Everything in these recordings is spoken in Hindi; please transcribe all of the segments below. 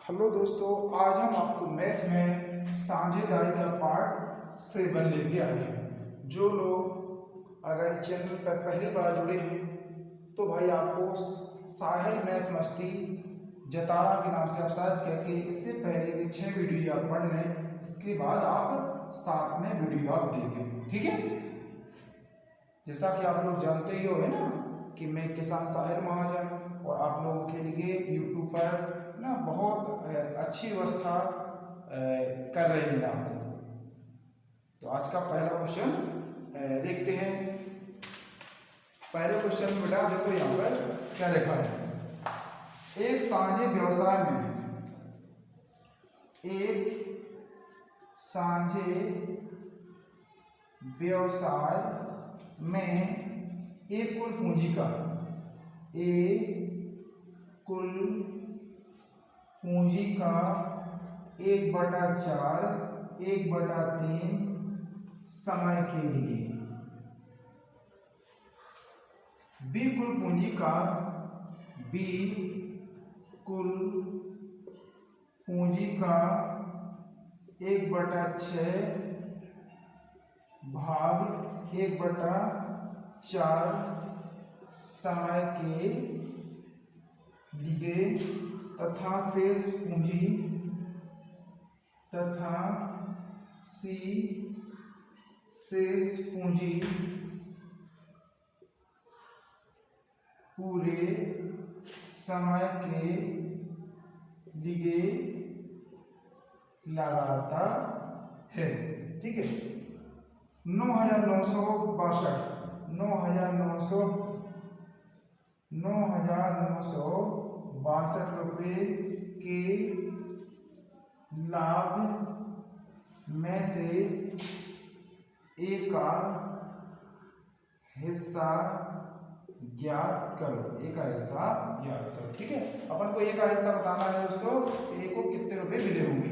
हेलो दोस्तों, आज हम आपको मैथ में साझेदारी का पार्ट 7 लेके आए हैं। जो लोग अगर इस चैनल पर पहली बार जुड़े हैं तो भाई आपको साहिल मैथ मस्ती जतारा के नाम से आप सर्च करके इससे पहले की 6 वीडियो आप पढ़ लें। इसके बाद आप साथ में वीडियो आप देखें, ठीक है। जैसा कि आप लोग जानते ही हो है ना कि मैं किसान साहिल महाजन और आप लोगों के लिए यूट्यूब पर ना बहुत अच्छी व्यवस्था कर रहे हैं आपको। तो आज का पहला क्वेश्चन देखते हैं। पहले क्वेश्चन में बेटा देखो यहाँ पर क्या लिखा है। एक साझे व्यवसाय में एक कुल पूंजी का पूंजी का 1/4 1/3 समय के लिए बी कुल पूंजी का 1/6 भाग 1/4 समय के लिए तथा शेष पूंजी पूरे समय के लिए लगाता है, ठीक है। 9,962 रुपये के लाभ में से एक का हिस्सा ज्ञात करो। ठीक है। अपन को एक का हिस्सा बताना है दोस्तों, ए को कितने रुपए मिले होंगे।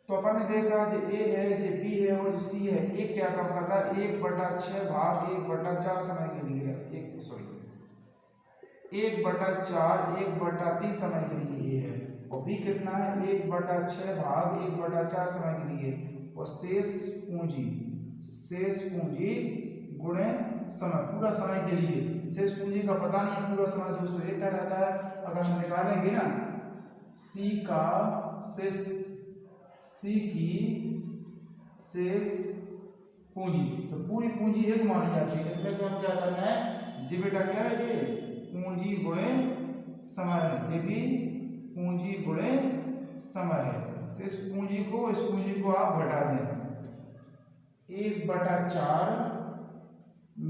तो अपन ने देखा जो ए है, जो बी है और सी है। एक क्या काम कर रहा है, 1/6 भाग 1/4 समय के लिए 1/4 1/3 समय के लिए ये है। और बी कितना है, 1/6 भाग 1/4 समय के लिए। और शेष पूंजी गुणे समय, पूरा समय के लिए। शेष पूंजी का पता नहीं है पूरा समय दोस्तों, एक क्या रहता है। अगर हम निकालेंगे ना सी की शेष पूंजी, तो पूरी पूंजी एक मानी जाती है। इसमें से हम क्या करना है, जी बेटा क्या है, ये पूंजी गुणे समय है। ये भी पूंजी गुणे समय है। तो इस पूंजी को आप घटा दें। 1/4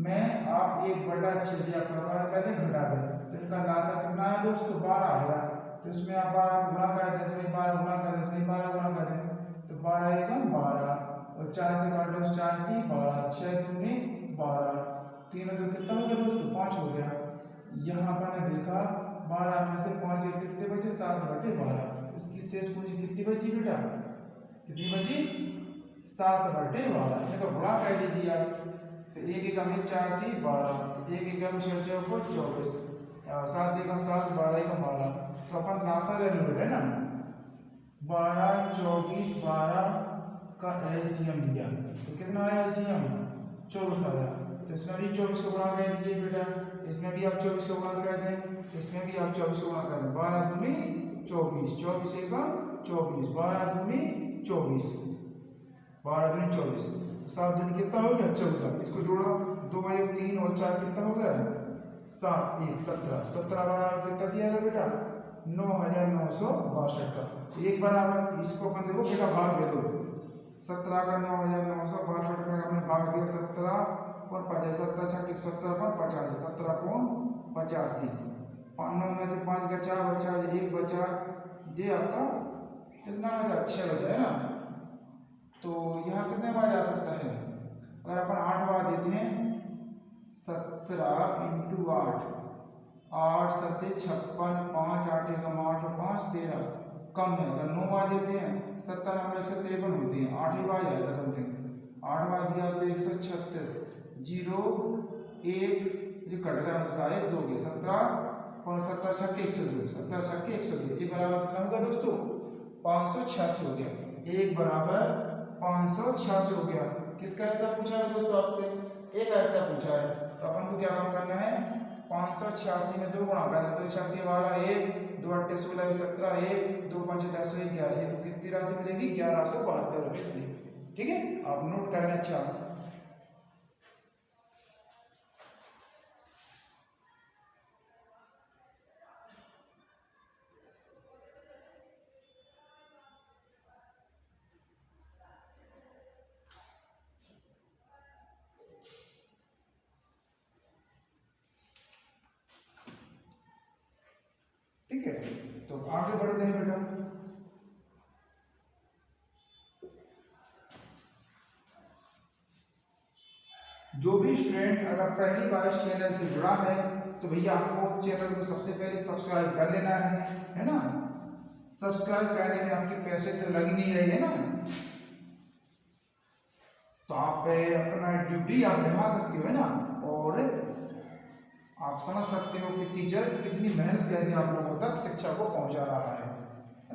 में आप 1/6 कहते हैं घटा दें। तो इनका लासा कितना है दोस्तों, 12 आएगा। तो इसमें आप 12 गुणा कर दें, इसमें 12 गुणा कर दें, इसमें 12 गुणा कर दें। तो 12 एकम 12 और 4 से काट लो, 4 की 12, 6 दूनी 12, 3 तो कितना हो गया दोस्तों, 5 हो गया। यहाँ पर ने देखा 12 में से 5 कितने बचे, 7/12। इसकी शेष पूंजी कितनी बची बेटा, कितनी बची, 7/12। इनका गुणा कर दीजिए आप। तो 1 एकम 4 थी 12, 1 एकम 6 को 24, 7 एकम 7, 12 एकम 12। तो अपन लासा ले लो है ना, 12 24 12 का एलसीएम लिया तो कितना आया एलसीएम, 24 आया। तो इसमें भी 24 को गुणा कर दीजिए बेटा, इसमें भी आप 24 को गुणा कर दें, इसमें भी आप 24 को गुणा कर दें। 12 दूनी 24, 24 एकम 24, 12 दूनी 24, 12 दूनी 24, 7 दूनी कितना हो गया, 14। इसको जोड़ो, 2 1 3 और 4 कितना हो गया, 7 1 17, 17 बराबर कितना दिया गया बेटा, 9,962 का। एक बराबर इसको अपन देखो बेटा भाग दे दो, 17 का 9,962 में हमने भाग दिया। 17 और 50, 17 छक्के 17 पर 50, 17 को 85। 9 में से 5 बचा, 1 बचा, ये आपका कितना बचा, 6 बचा है ना। तो यहाँ कितने बार जा सकता है, अगर अपन 8 बार देते हैं, 17 × 8, 8 7 56, 5 8 एकम 8 और 5 13, कम है। अगर 9 बार देते हैं, 17 9 153 होते हैं, 8 ही बार जाएगा समथिंग। 8 बार दिया तो 136, 0 1 जो कट गया बताए 2 के 17 70 छक्के 102, 70 छक्के 102, ये बराबर कितना होगा दोस्तों 586 हो गया। एक बराबर 586 हो गया। किसका हिसाब पूछा है दोस्तों आपसे? एक ऐसा पूछा है, तो अपन को क्या काम करना है 586 में 2 गुणा करना, 2 छक्के 12, 1 2 8 16 17, 1 2 5 10 11, ये कितनी राशि मिलेगी 1172 रुपये मिलेगी। ठीक है, आप नोट कर लें। अच्छा ठीक है, तो आगे बढ़ते हैं बेटा। जो भी स्टूडेंट अगर पहली बार इस चैनल से जुड़ा है तो भैया आपको चैनल को सबसे पहले सब्सक्राइब कर लेना है ना। सब्सक्राइब करने में आपके पैसे तो लग नहीं रहे हैं ना, तो आप अपना ड्यूटी आप निभा सकते हो है ना, और आप समझ सकते हो कि टीचर कितनी मेहनत करके आप लोगों तक शिक्षा को पहुंचा रहा है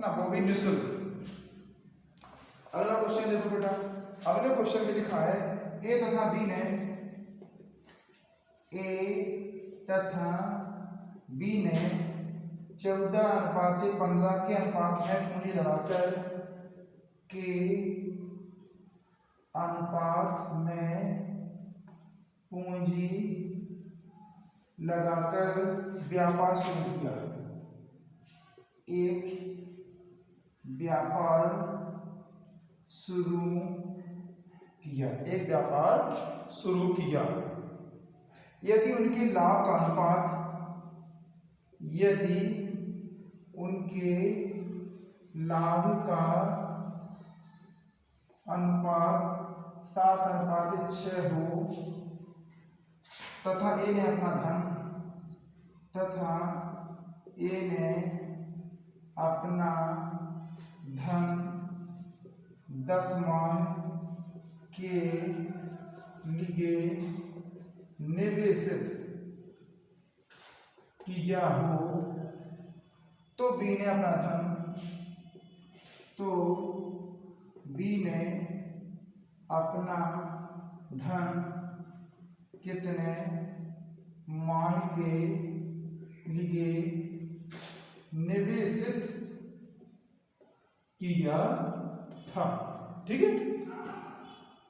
ना, वो भी निःशुल्क। अगला क्वेश्चन देखो बेटा, अगले क्वेश्चन में लिखा है ए तथा बी ने ने 14:15 के अनुपात में पूंजी लगाकर के अनुपात में पूंजी लगाकर व्यापार शुरू किया। एक व्यापार शुरू किया, एक व्यापार शुरू किया। यदि उनके लाभ का अनुपात, यदि उनके लाभ का अनुपात 7:6 हो तथा ए ने अपना धन, तथा ए ने अपना धन 10 माह के लिए निवेशित किया हो, तो बी ने अपना धन, तो बी ने अपना धन कितने माह के लिए निवेशित किया था। ठीक है,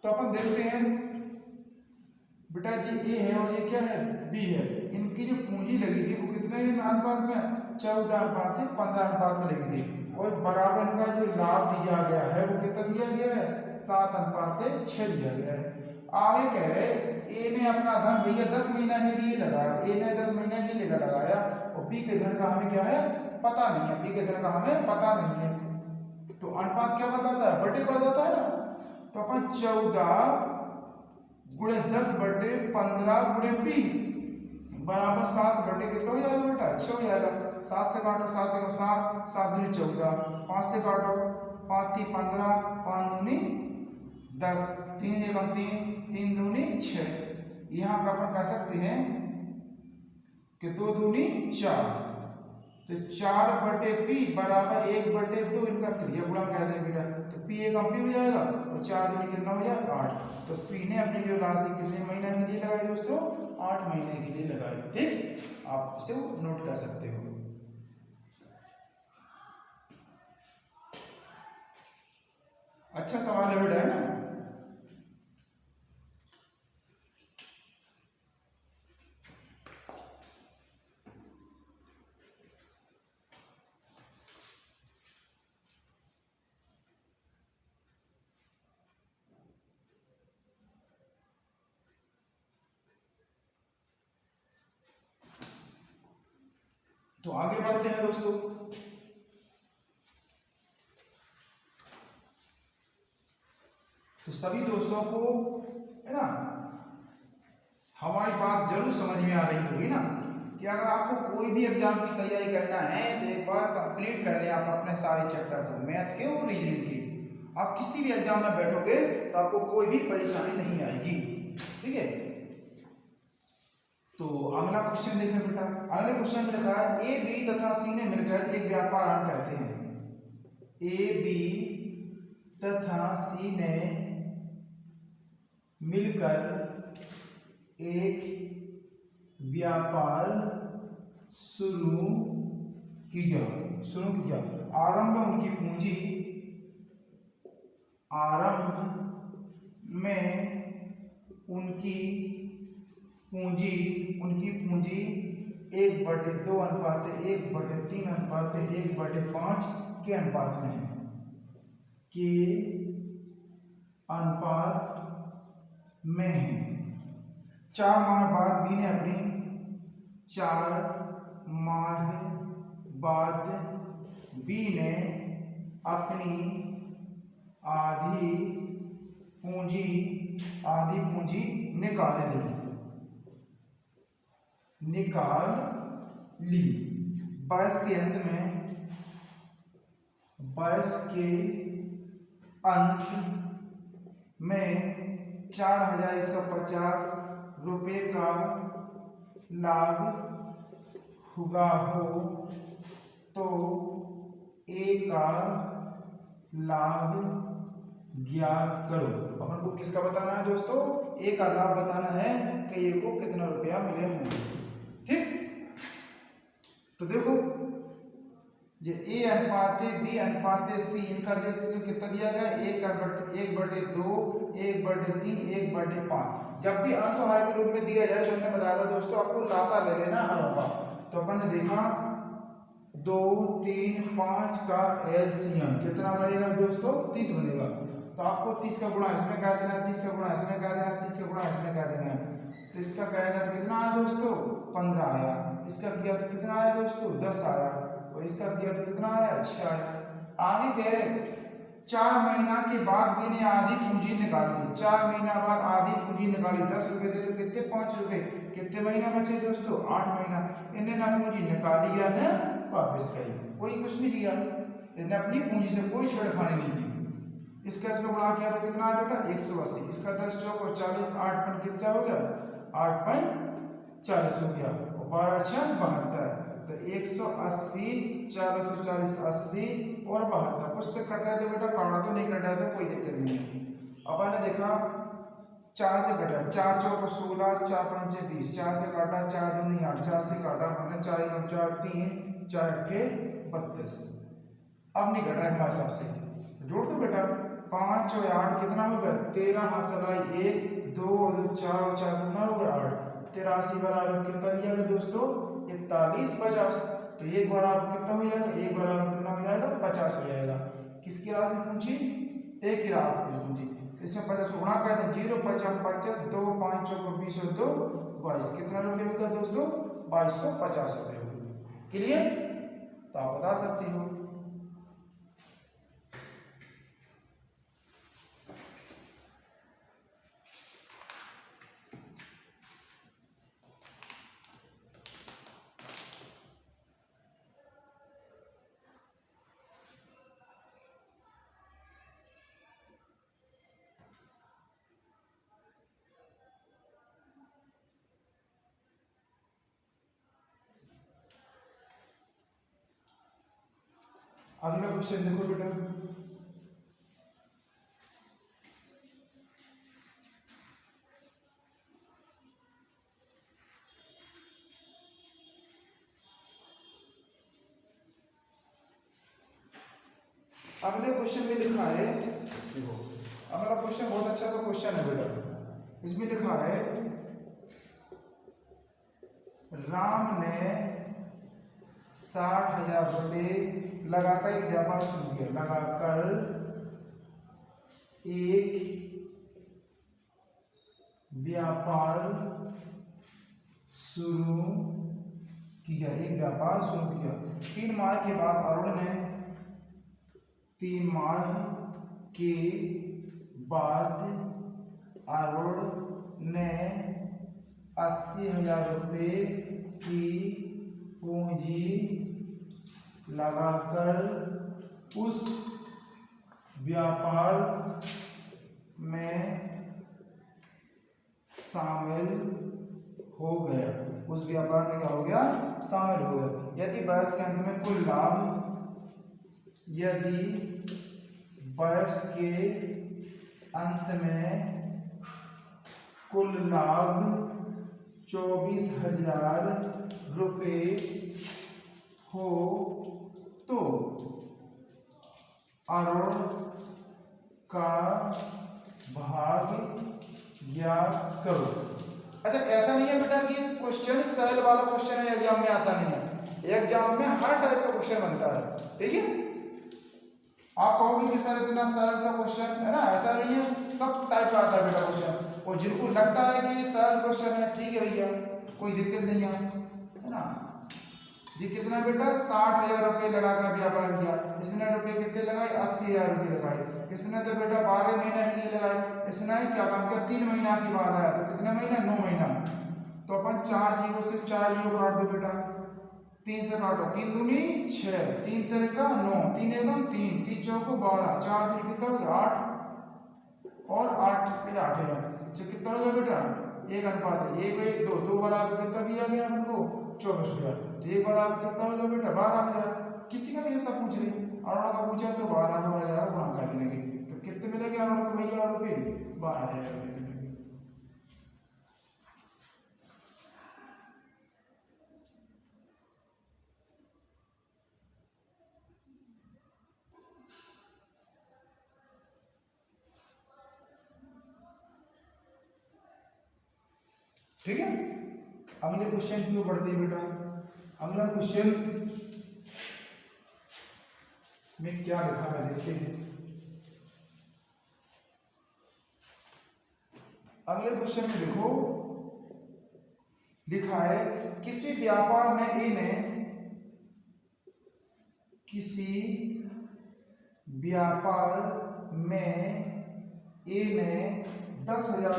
तो अपन देखते हैं बेटा जी ए है और ये क्या है बी है, इनकी जो पूंजी लगी थी वो कितने अनुपात में 14:15 अनुपात में लगी थी, और बराबर का जो लाभ दिया गया है वो कितना दिया गया है 7:6 दिया गया है। आगे कह रहे ए ने अपना धन भैया 10 महीना के लिए लगाया, ए ने 10 महीने के लिए लगाया, और बी के धन का हमें क्या है पता नहीं है, बी के धन का हमें पता नहीं है, तो अनुपात क्या बताता है बटे बताता है ना, तो अपन 14 गुणे 10/15 गुणे पी बराबर 7 कितना हो जाएगा बेटा 6 हो जाएगा। 7 से काटो 7 1 7, 7 दूनी 14, 5 से काटो 5 3 15, 5 दूनी 10, 3 1 3, 3 दूनी 6। यहाँ का अपन कह सकते हैं कि 2 दूनी 4, तो 4/p बराबर 1/2 इनका क्रिया गुणा कह दें बेटा, तो p एक पी हो जाएगा और 4 दूनी कितना हो जाएगा 8, तो p ने अपनी जो राशि कितने महीने के लिए लगाई दोस्तों 8 महीने के लिए लगाई। ठीक, आप इसे नोट कर सकते हो। अच्छा सवाल है बेटा है ना। तो आगे बढ़ते हैं दोस्तों। तो सभी दोस्तों को है ना हमारी बात जरूर समझ में आ रही होगी ना, कि अगर आपको कोई भी एग्जाम की तैयारी करना है तो एक बार कंप्लीट कर लें आप अपने सारे चैप्टर को, मैथ के और रीजनिंग के। आप किसी भी एग्जाम में बैठोगे तो आपको कोई भी परेशानी नहीं आएगी। ठीक है, तो अगला क्वेश्चन देखें बेटा, अगले क्वेश्चन में लिखा है ए बी तथा सी ने मिलकर एक व्यापार आरंभ करते हैं। ए बी तथा सी ने मिलकर एक व्यापार शुरू किया। आरंभ में उनकी पूंजी 1/2 अनुपात 1/3 अनुपात 1/5 के अनुपात में है, के अनुपात में है। 4 माह बाद बी ने अपनी 4 माह बाद बी ने अपनी आधी पूंजी निकाल ली। वर्ष के अंत में 4150 रुपये का लाभ हुआ हो तो ए का लाभ ज्ञात करो। अपन को किसका बताना है दोस्तों? ए का लाभ बताना है कि ए को कितना रुपया मिले होंगे। ठीक, तो देखो ये ए अनुपात बी अनुपात सी, इनका रेशियो कितना दिया गया? 1/2 1/3 1/5। जब भी अंश और हर के रूप में दिया जाए तो हमने बताया था दोस्तों आपको लासा ले लेना हर का। तो अपन ने देखा 2 3 5 का एलसीएम कितना बनेगा दोस्तों? 30 बनेगा। तो आपको 30 का गुणा इसमें कर देना है, 30 का गुणा इसमें कर देना है, 30 का गुणा इसमें कर देना है। तो इसका करेगा तो कितना आया दोस्तों? 15 आया। इसका किया तो कितना आया दोस्तों? 10 आया। और इसका किया तो कितना आया? 6 आया। आगे कह रहे 4 महीना के बाद मैंने आधी पूंजी निकाली। 4 महीना बाद आधी पूंजी निकाली, 10 रुपए थे तो कितने? 5 रुपए। कितने महीना बचे दोस्तों? 8 महीना। इन्हें ना पूंजी निकाली या न वापस करी, कोई कुछ नहीं किया। इन्हें अपनी पूंजी से कोई छेड़खानी नहीं की। इसका इसमें गुणा किया तो कितना आया बेटा? 180। इसका 10 चौक और 40 8 पन कितना हो गया? 8 पन 40 हो गया और 12 6 72। तो 180 4 40 80 और 72 कुछ से कट रहा है तो बेटा काटा तो नहीं कट रहा है तो कोई दिक्कत नहीं है। अब मैंने देखा 4 से कटा, 4 चौक 16 4 पंचे 20, 4 से काटा 4 दूनी 8, 4 से काटा मैंने 4 एकम 4 3 4 अट्ठे 32। अब नहीं कट रहा है हमारे हिसाब से, जोड़ दो बेटा। 5 और 8 कितना हो गया? 13 हसलाई 1 2 4 4 कितना हो गया? 8। 83 बराबर कितना दिया गया दोस्तों? 41 50। तो एक बराबर कितना हो जाएगा? एक बराबर कितना हो जाएगा? 50 हो जाएगा। किसकी राशि पूछी? एक ही राशि पूछी। तो इसमें 50 गुणा कर दें, 0 50 50 2 5 चौको 20 और 2 22। कितना रुपये होगा दोस्तों? 2250 रुपये होगा। क्लियर? तो आप बता सकते हो। अगला क्वेश्चन देखो बेटा, अगले क्वेश्चन में लिखा है, देखो अगला क्वेश्चन बहुत अच्छा सा क्वेश्चन है बेटा। इसमें लिखा है राम ने 60,000 रुपये लगाकर एक व्यापार शुरू किया। लगाकर एक व्यापार शुरू किया। 3 माह के बाद अरुण ने 3 माह के बाद अरुण ने 80,000 रुपये की पूंजी लगाकर उस व्यापार में शामिल हो गया, उस व्यापार में क्या हो गया, शामिल हो गया। यदि वर्ष के अंत में कुल लाभ, यदि वर्ष के अंत में कुल लाभ 24,000 रुपये हो तो अरुण का भाग ज्ञात करो। अच्छा, ऐसा नहीं है बेटा कि क्वेश्चन सरल वाला क्वेश्चन है, एग्जाम में आता नहीं है। एग्जाम में हर टाइप का क्वेश्चन बनता है, ठीक है। आप कहोगे कि सर इतना सरल सा क्वेश्चन है ना, ऐसा नहीं है, सब टाइप का आता है बेटा क्वेश्चन। और जिनको लगता है कि सरल क्वेश्चन है, ठीक है भैया, कोई दिक्कत नहीं है ना। ये कितना बेटा, 60,000 रुपये लगा कर व्यापार किया। इसने रुपये कितने लगाए, 80,000 रुपये लगाए। इसने तो बेटा 12 महीना के लिए लगाए। इसने क्या काम किया, 3 महीना के बाद आया, तो कितना महीना, 9 महीना। तो अपन 4 जीरो से 4 जीरो काट दो बेटा, 3 से काटो, 3 दूनी 6, 3 तेरे का 9, 3 एकदम 3, 3 चौको 12, 4 दूनी कितना हो गया 8, और 8 के 8,000। अच्छा कितना हो गया बेटा, 1:1, 1 2, 2 बराबर कितना दिया गया हमको, 24,000। तो 1 बराबर कितना हो गया बेटा, 12,000। किसी का भी ऐसा पूछ रही, अरुणा का पूछा तो 12,000 गुणा कर देंगे, तो कितने मिलेंगे अरुणा को भैया रुपये, 12,000 रुपये। ठीक है, अगले क्वेश्चन की ओर बढ़ते हैं बेटा। अगला क्वेश्चन में क्या लिखा है देखते हैं। अगले क्वेश्चन में देखो, लिखा है किसी व्यापार में ए ने, किसी व्यापार में ए ने 10,000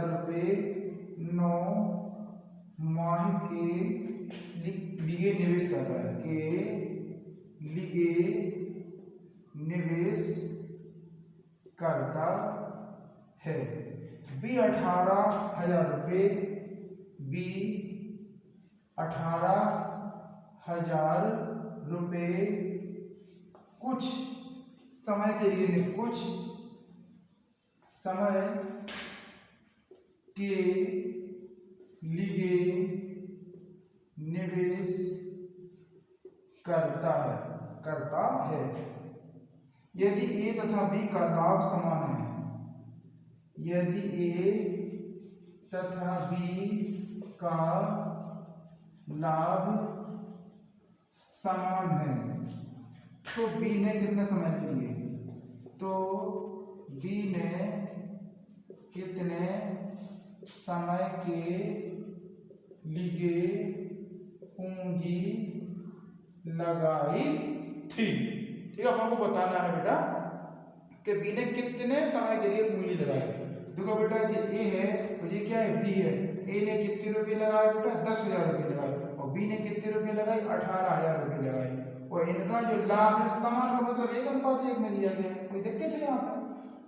रुपये 9 माह के लिए निवेश करता है, के लिए निवेश करता है। बी 18,000 रुपये, बी 18,000 रुपये कुछ समय के लिए, कुछ समय के लिए निवेश करता है। यदि ए तथा बी का लाभ समान है, यदि ए तथा बी का लाभ समान है, तो बी ने कितने समय के लिए, तो बी ने कितने समय के लिए पूंजी लगाई थी। ठीक है, आपको बताना है बेटा कि बी ने कितने समय के लिए पूंजी लगाई। देखो बेटा, ये ए है और ये क्या है, बी है। ए ने कितने रुपए लगाए बेटा, 10,000 रुपये लगाए, और बी ने कितने रुपए लगाए, 18,000 रुपये लगाए। और इनका जो लाभ है समान का मतलब 1:1 में दिया गया है, कोई दिक्कत है यहाँ पे।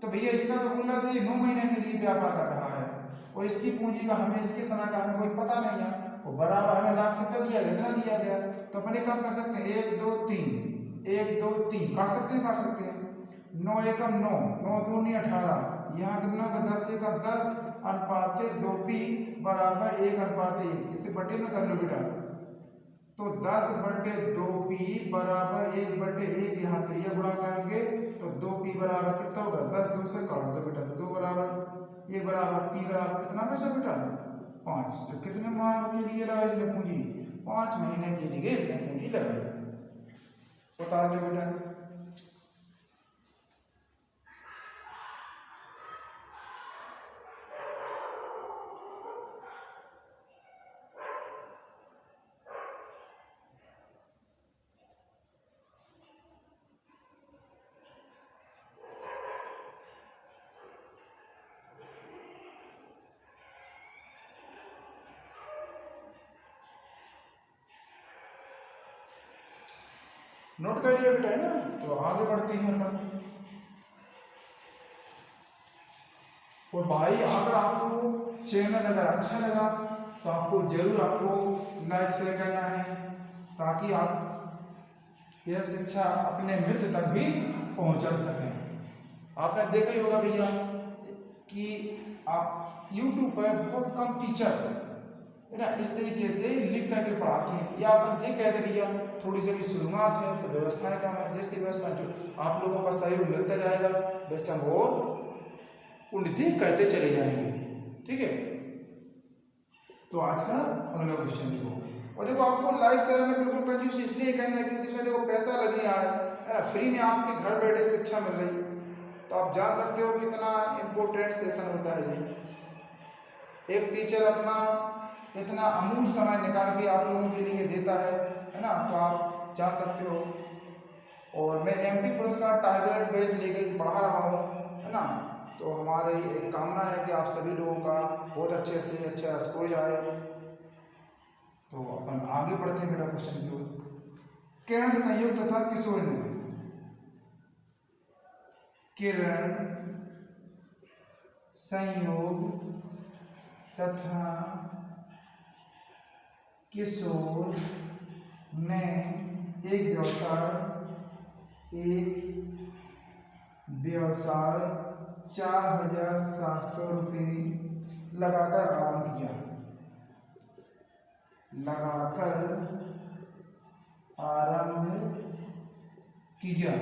तो भैया इसका तो बोल रहा था ये 9 महीने के लिए व्यापार कर रहा है, और इसकी पूंजी का हमें, इसके समय का हमें कोई पता नहीं है, वो बराबर हमें लाभ कितना दिया गया, इतना दिया गया। तो अपने कम कर सकते हैं, 1 2 3, 1 2 3 काट सकते हैं। 9 एकम 9, 9 दूनी 18, यहाँ कितना होगा, 10 एकम 10, अनुपात 2p बराबर 1:1। इसे बटे में कर लो बेटा, तो 10/2p बराबर 1/1। यहाँ त्रिया गुणा करेंगे तो 2p बराबर कितना होगा, 10, 2 से काट दो बेटा, तो 2 बराबर 1 बराबर p बराबर कितना बचा बेटा, 5। तो कितने माह के लिए लगा इसने पूंजी, 5 महीने के लिए इसने पूंजी लगाई। बता दो बेटा, नोट कर लिया बेटा, है ना। तो आगे बढ़ते हैं अपन और भाई अगर आपको चैनल अगर अच्छा लगा तो आपको जरूर आपको लाइक शेयर करना है, ताकि आप यह शिक्षा अपने मित्र तक भी पहुंचा सकें। आपने देखा ही होगा भैया कि आप YouTube पर बहुत कम टीचर है ना इस तरीके से लिख करके पढ़ाते हैं, या अपन ये कहते भैया थोड़ी सी भी शुरुआत है तो व्यवस्थाएं कम है। जैसे व्यवस्था जो आप लोगों का सहयोग मिलता जाएगा वैसे हम और उन्नति करते चले जाएंगे। ठीक है, तो आज का अगला क्वेश्चन देखो, और देखो आपको लाइक शेयर में बिल्कुल कंजूस इसलिए करना है क्योंकि इसमें देखो पैसा लग नहीं रहा है ना, फ्री में आपके घर बैठे शिक्षा मिल रही है। तो आप जान सकते हो कितना इम्पोर्टेंट सेशन होता है जी। एक टीचर अपना इतना अमूल्य समय निकाल के आप लोगों के लिए देता है ना, तो आप जान सकते हो। और मैं MP पुलिस का टारगेट बैच लेके पढ़ा रहा हूँ है ना, तो हमारी एक कामना है कि आप सभी लोगों का बहुत अच्छे से अच्छा स्कोर आए। तो अपन आगे बढ़ते हैं मेरा क्वेश्चन की ओर। किरण संयोग तथा किशोर ने, किरण संयोग तथा किशोर ने एक व्यवसाय 4700 रुपये लगाकर आरंभ किया।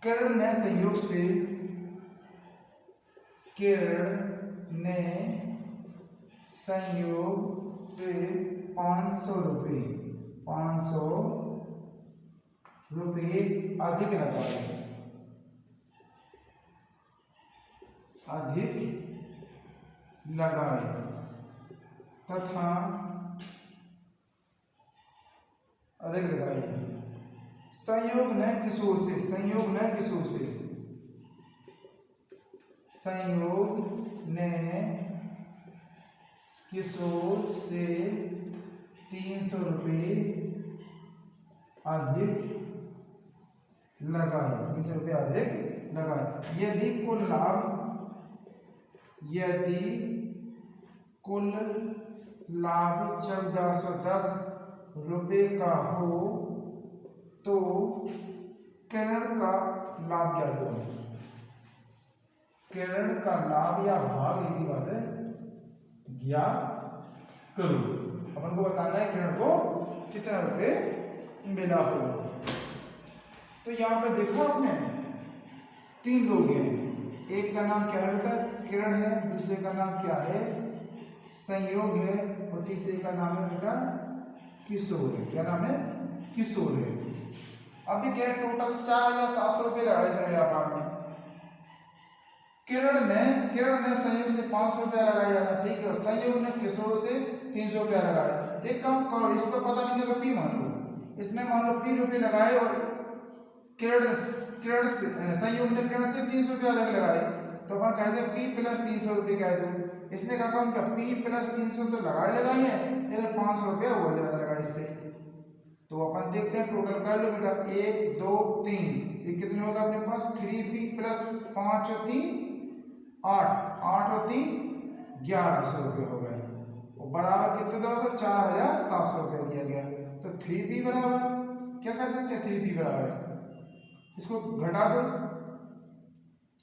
किरण ने संयोग से 500 रुपये अधिक लगाए तथा संयोग ने किशोर से 300 रुपये अधिक लगाए। यदि कुल लाभ 1410 रुपये का हो तो किरण का लाभ क्या दो, किरण का लाभ या भाग एक ही बात है ज्ञात करो। अपन को बताना है किरण को कितना रुपये मिला हो। तो यहाँ पे देखा आपने 3 लोग हैं, एक का नाम क्या है बेटा किरण है, दूसरे का नाम क्या है संयोग है, और तीसरे का नाम है बेटा किशोर है। क्या नाम है किशोर है। अभी क्या टोटल 4700 रुपये लगाए इस व्यापार में। किरण ने संयोग से 500 रुपया लगाया था, ठीक है, और संयोग ने किशोर से 300 रुपया लगाया। एक काम करो, इसको पता नहीं है तो P मान लो, इसमें मान लो P रुपये लगाए और संयोग ने किरण से 300 रुपया अलग लगाए, तो अपन कहते हैं P प्लस 300 रुपये कह दो। इसने कहा काम क्या P प्लस 300 तो लगाए है, लेकिन 500 रुपया हो ज्यादा लगा इससे। तो अपन देखते हैं टोटल कर लो बेटा 1 2 3, ये कितने होगा अपने पास 3P प्लस 5 और 3 8 और 3 1100 रुपये हो गए, और बराबर कितने का होगा 4700 रुपये दिया गया। तो 3P बराबर क्या कर सकते हैं 3P बराबर, इसको घटा दो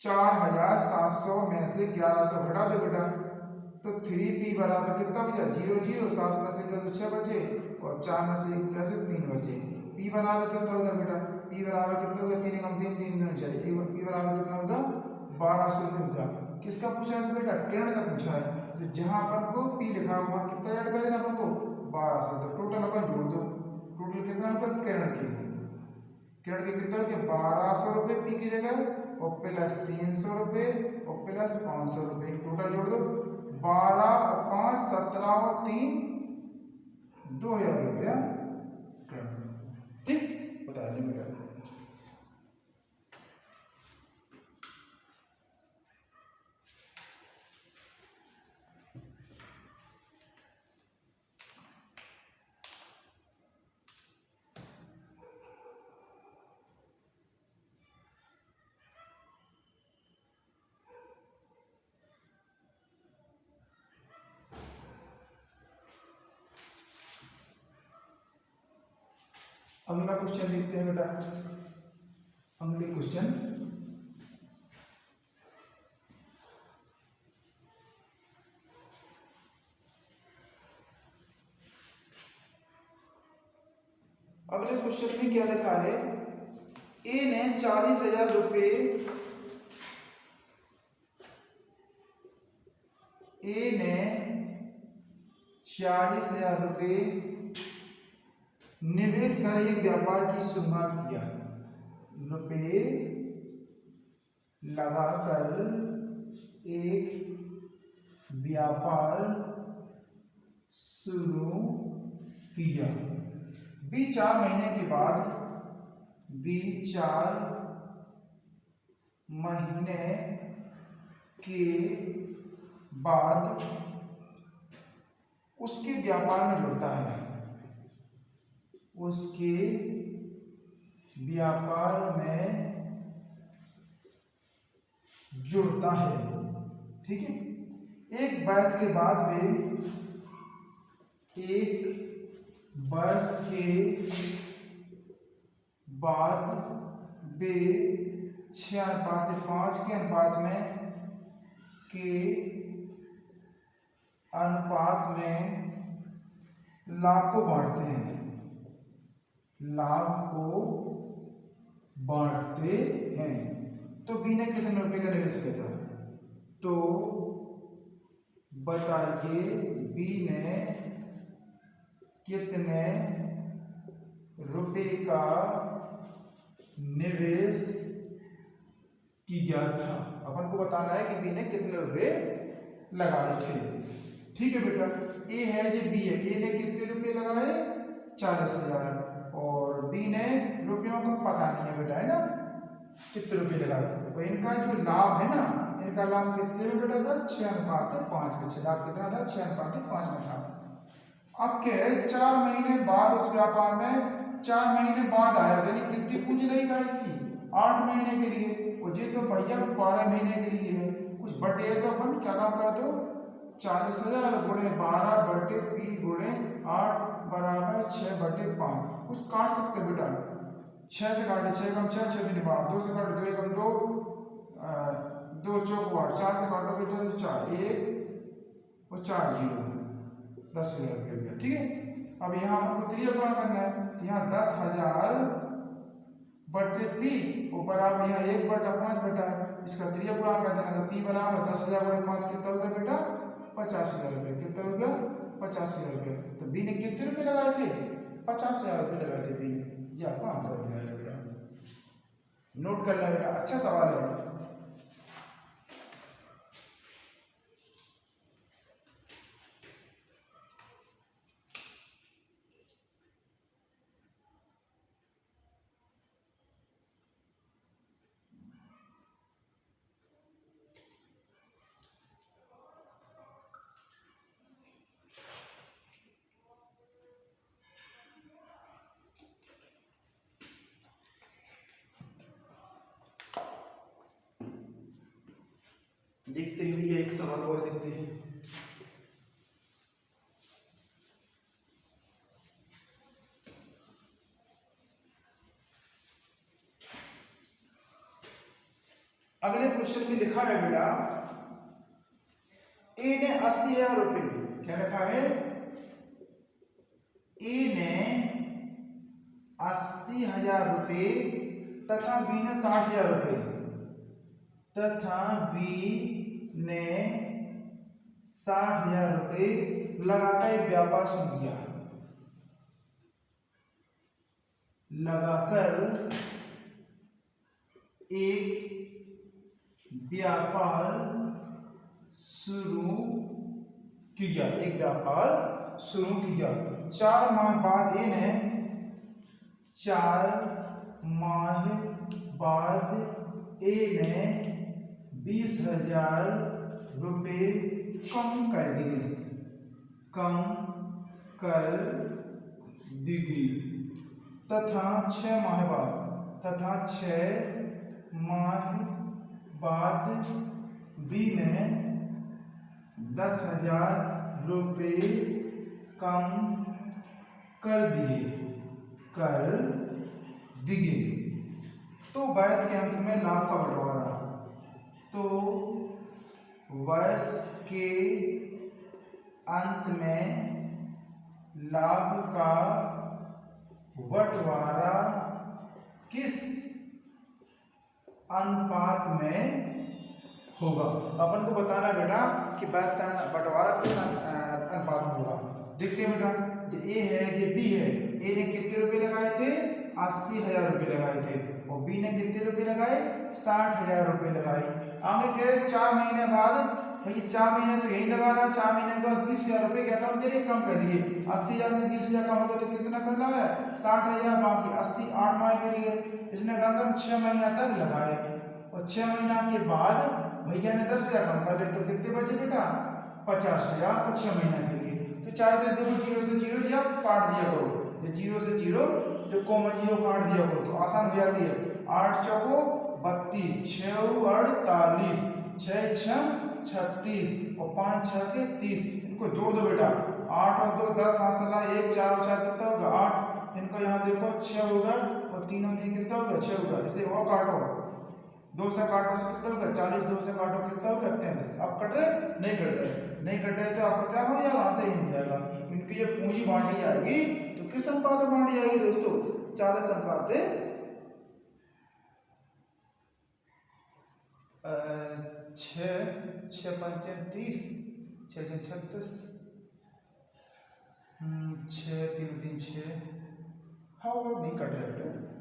4700 में से 1100 घटा दो बेटा, तो 3P बराबर कितना बचा 0 0, 7 में से 6 बचे और 4 में से 3 बचे। P बराबर कितना होगा बेटा, P बराबर कितना होगा 3 कम 3 3 दोनों चाहिए, P बराबर कितना होगा 1200 रुपये होगा। किसका पूछा है बेटा किरण का पूछा है, तो जहां अपन को P लिखा हुआ कितना ऐड कर देना अपन को 1200, तो टोटल अपन जोड़ दो, टोटल कितना होगा किरण के कितना हो गया 1200 रुपये P की जगह और प्लस 300 रुपये और प्लस 500 रुपये, टोटल जोड़ दो 12 और 5 17 और 3 2000 रुपया। ठीक बता देंगे। अगला क्वेश्चन देखते हैं बेटा। अगले क्वेश्चन, अगले क्वेश्चन में क्या लिखा है? ए ने 40,000 रुपये, ए ने 40,000 रुपये निवेश कर एक व्यापार की शुरुआत किया। रुपये लगाकर एक व्यापार शुरू किया। बी 4 महीने के बाद, बी 4 महीने के बाद उसके व्यापार में जुड़ता है, उसके व्यापार में जुड़ता है। ठीक है। एक वर्ष के बाद वे, एक वर्ष के बाद वे 6:5 के अनुपात में लाभ को बांटते हैं, लाभ को बांटते हैं। तो बी ने कितने रुपए का निवेश किया था? तो बताइए बी ने कितने रुपए का निवेश किया था? अपन को बताना है कि बी ने कितने रुपए लगाए थे। ठीक है बेटा। ए है जो बी है, ए ने कितने रुपए लगाए? 40,000। और बी ने रुपयों का पता नहीं है बेटा, है ना, कितने रुपए लगाए। तो इनका जो लाभ है ना, इनका लाभ कितने में बेटा था? 6:5 में। लाभ कितना था? 6:5 में था। अब कह रहे 4 महीने बाद उस व्यापार में, 4 महीने बाद आया, यानी कितनी पूंजी लगेगा इसकी? 8 महीने के लिए। और ये तो भैया 12 महीने के लिए है। कुछ बटे है तो अपन क्या काम कर दो, 40,000 गुणे 12 बटे पी गुणे 8 बराबर 6/5। कुछ काट सकते हो बेटा, 6 से काटे, 6 कम 6, 6 दिन बाद 2 से काटे, 2 एकम 2, 2 चौक 8, 4 से काटो बेटा तो 4, 1 और 4 0, 10,000 रुपये हो गया। ठीक है। अब यहाँ हमको त्रिया गुणा करना है, तो यहाँ 10,000 बटे पी ऊपर आप यहाँ 1/5 बेटा है, इसका त्रिया गुणा कर देना। तो पी बराबर 10,000 गुणे 5 कितना हो गया बेटा? 50,000 रुपये। कितना हो गया? 50,000 रुपये। तो बी ने कितने रुपये लगाए थे? 50,000 रुपये लगाए थे बी ने। ये आपका आंसर हो जाएगा बेटा, नोट कर लेना बेटा, अच्छा सवाल है। देखते हैं भैया, एक सवाल और देखते हैं। अगले क्वेश्चन में लिखा है बेटा, ए ने 80,000 रुपये, क्या लिखा है? ए ने 80,000 रुपये तथा बी ने 60,000 रुपये, तथा बी ने 60,000 रुपये लगाकर एक व्यापार शुरू किया। लगाकर एक व्यापार शुरू किया, एक व्यापार शुरू किया। 4 माह बाद ए ने, 4 माह बाद ए ने 20,000 रुपये कम कर दिए, कम कर दिए। तथा 6 माह बाद, तथा 6 माह बाद बी ने 10,000 रुपये कम कर दिए, कर दिए। तो वयस के अंत में लाभ का बंटवारा, तो वयस के अंत में लाभ का बंटवारा किस अनुपात में होगा। अपन को बताना है बेटा कि वयस का बंटवारा किस अनुपात में होगा। देखते हैं बेटा, जो ए है ये बी है, ए ने कितने रुपए लगाए थे 80,000 रुपए लगाए थे और बी ने कितने रुपए लगाए 60,000 रुपए लगाए। आगे कह रहे 4 महीने बाद, भैया 4 महीने तो यही लगाना, 4 महीने के बाद 20,000 रुपए क्या कम करिए, कम कर लिए। 80,000 से 20,000 कम होगा तो कितना खर्चा है 60,000, बाकी 80 8 माह के लिए इसने कम से कम 6 महीना तक लगाए और 6 महीना के बाद भैया ने 10,000 कम कर लिए तो कितने बचे बेटा 50,000 और 6 महीना के लिए। तो चाहे तो देखो 0 से 0 जो काट दिया करो, जो 0 से 0 जो कॉमन 0 काट दिया करो तो आसान हो जाती है। 8 चौको 32, 6 48, 6 6 36 और 5 6 के 30। इनको जोड़ दो बेटा, 8 और 2 10, हाथ से ला 1 4 और 4 कितना होगा 8। इनको यहाँ देखो 6 होगा और 3 और 3 कितना होगा 6 होगा। इसे और काटो, 2 से काटो से कितना होगा 40, 2 से काटो कितना होगा 33। अब कट रहे नहीं कट रहे, नहीं कट रहे तो आपका क्या हो जाएगा आंसर ही हो जाएगा। इनकी जो पूंजी बांटी जाएगी तो किस अनुपात में बांटी जाएगी दोस्तों 40 अनुपात 6 6 5 30, 6 6 36, 6 3 3 6। हाँ वो नहीं कट रहे बेटा।